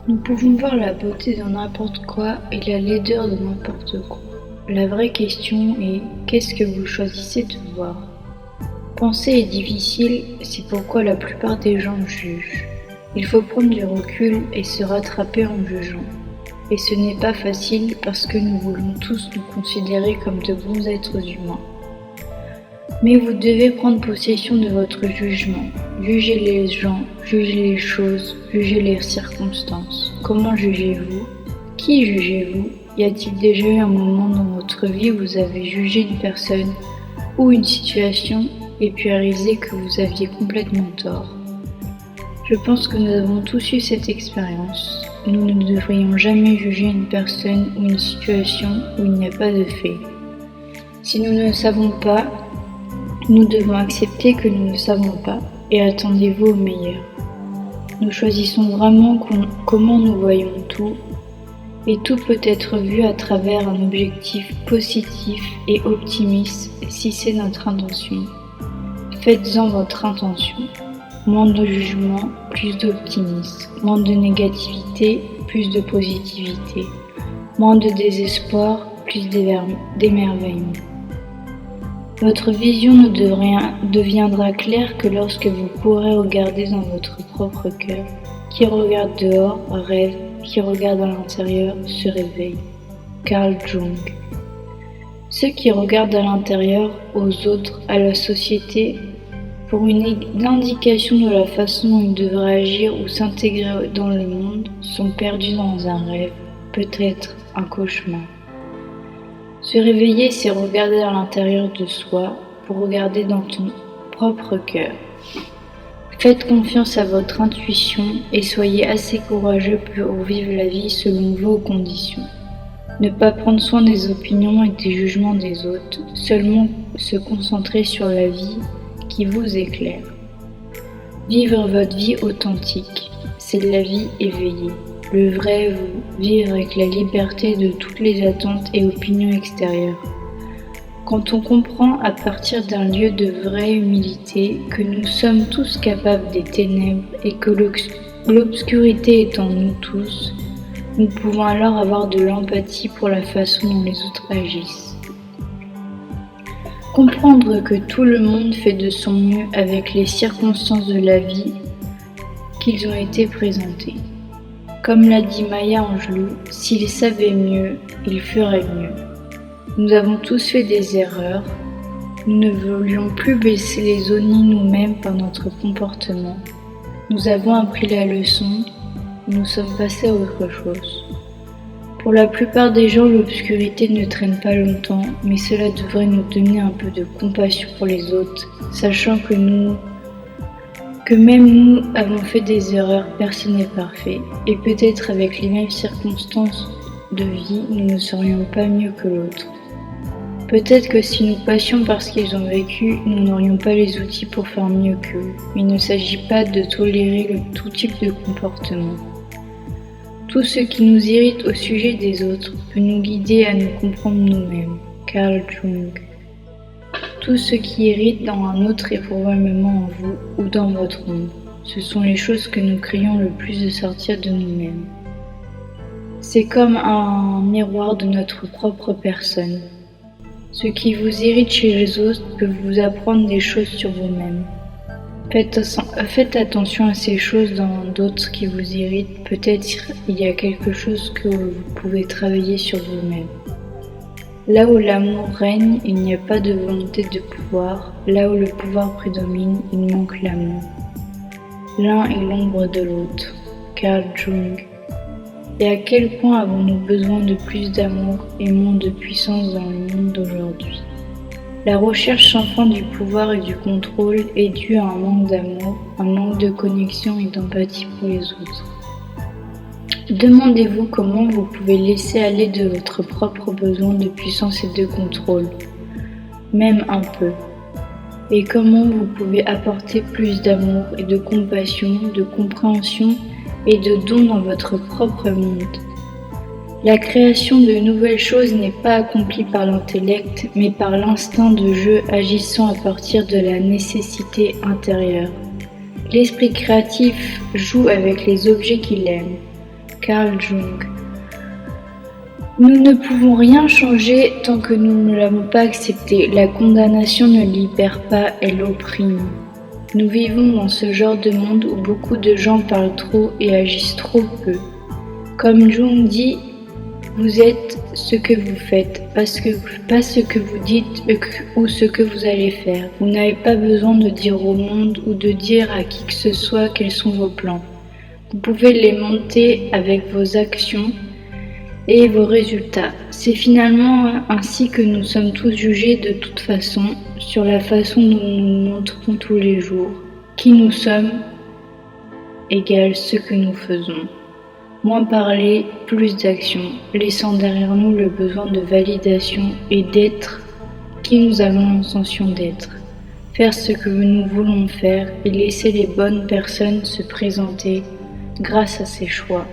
Nous pouvons voir la beauté dans n'importe quoi et la laideur de n'importe quoi. La vraie question est, qu'est-ce que vous choisissez de voir ? Penser est difficile, c'est pourquoi la plupart des gens jugent. Il faut prendre du recul et se rattraper en jugeant. Et ce n'est pas facile parce que nous voulons tous nous considérer comme de bons êtres humains. Mais vous devez prendre possession de votre jugement. Jugez les gens, jugez les choses, jugez les circonstances. Comment jugez-vous ? Qui jugez-vous ? Y a-t-il déjà eu un moment dans votre vie où vous avez jugé une personne ou une situation et puis réalisé que vous aviez complètement tort ? Je pense que nous avons tous eu cette expérience. Nous ne devrions jamais juger une personne ou une situation où il n'y a pas de fait. Si nous ne savons pas, nous devons accepter que nous ne savons pas et attendez-vous au meilleur. Nous choisissons vraiment comment nous voyons tout et tout peut être vu à travers un objectif positif et optimiste si c'est notre intention. Faites-en votre intention. Moins de jugement, plus d'optimisme. Moins de négativité, plus de positivité. Moins de désespoir, plus d'émerveillement. Votre vision ne deviendra claire que lorsque vous pourrez regarder dans votre propre cœur. Qui regarde dehors rêve, qui regarde à l'intérieur se réveille. Carl Jung. Ceux qui regardent à l'intérieur, aux autres, à la société, pour l'indication de la façon dont ils devraient agir ou s'intégrer dans le monde, sont perdus dans un rêve, peut-être un cauchemar. Se réveiller, c'est regarder à l'intérieur de soi, pour regarder dans ton propre cœur. Faites confiance à votre intuition et soyez assez courageux pour vivre la vie selon vos conditions. Ne pas prendre soin des opinions et des jugements des autres, seulement se concentrer sur la vie qui vous éclaire. Vivre votre vie authentique, c'est de la vie éveillée. Le vrai vous, vivre avec la liberté de toutes les attentes et opinions extérieures. Quand on comprend à partir d'un lieu de vraie humilité que nous sommes tous capables des ténèbres et que l'obscurité est en nous tous, nous pouvons alors avoir de l'empathie pour la façon dont les autres agissent. Comprendre que tout le monde fait de son mieux avec les circonstances de la vie qu'ils ont été présentées. Comme l'a dit Maya Angelou, s'ils savaient mieux, ils feraient mieux. Nous avons tous fait des erreurs. Nous ne voulions plus baisser les os ni nous-mêmes par notre comportement. Nous avons appris la leçon. Nous sommes passés à autre chose. Pour la plupart des gens, l'obscurité ne traîne pas longtemps, mais cela devrait nous donner un peu de compassion pour les autres, sachant que même nous avons fait des erreurs, personne n'est parfait, et peut-être avec les mêmes circonstances de vie, nous ne serions pas mieux que l'autre. Peut-être que si nous passions par ce qu'ils ont vécu, nous n'aurions pas les outils pour faire mieux qu'eux, mais il ne s'agit pas de tolérer tout type de comportement. Tout ce qui nous irrite au sujet des autres peut nous guider à nous comprendre nous-mêmes. Carl Jung. Tout ce qui irrite dans un autre est probablement en vous ou dans votre ombre. Ce sont les choses que nous craignons le plus de sortir de nous-mêmes. C'est comme un miroir de notre propre personne. Ce qui vous irrite chez les autres peut vous apprendre des choses sur vous-même. Faites attention à ces choses dans d'autres qui vous irritent. Peut-être il y a quelque chose que vous pouvez travailler sur vous-même. Là où l'amour règne, il n'y a pas de volonté de pouvoir. Là où le pouvoir prédomine, il manque l'amour. L'un est l'ombre de l'autre. Carl Jung. Et à quel point avons-nous besoin de plus d'amour et moins de puissance dans le monde d'aujourd'hui ? La recherche sans fin du pouvoir et du contrôle est due à un manque d'amour, un manque de connexion et d'empathie pour les autres. Demandez-vous comment vous pouvez laisser aller de votre propre besoin de puissance et de contrôle, même un peu, et comment vous pouvez apporter plus d'amour et de compassion, de compréhension et de dons dans votre propre monde. La création de nouvelles choses n'est pas accomplie par l'intellect, mais par l'instinct de jeu agissant à partir de la nécessité intérieure. L'esprit créatif joue avec les objets qu'il aime. Carl Jung. Nous ne pouvons rien changer tant que nous ne l'avons pas accepté. La condamnation ne libère pas, elle opprime. Nous vivons dans ce genre de monde où beaucoup de gens parlent trop et agissent trop peu. Comme Jung dit, vous êtes ce que vous faites, pas ce que vous dites ou ce que vous allez faire. Vous n'avez pas besoin de dire au monde ou de dire à qui que ce soit quels sont vos plans. Vous pouvez les monter avec vos actions et vos résultats. C'est finalement ainsi que nous sommes tous jugés de toute façon, sur la façon dont nous nous montrons tous les jours. Qui nous sommes égale ce que nous faisons. Moins parler, plus d'action, laissant derrière nous le besoin de validation et d'être qui nous avons l'intention d'être. Faire ce que nous voulons faire et laisser les bonnes personnes se présenter grâce à ces choix.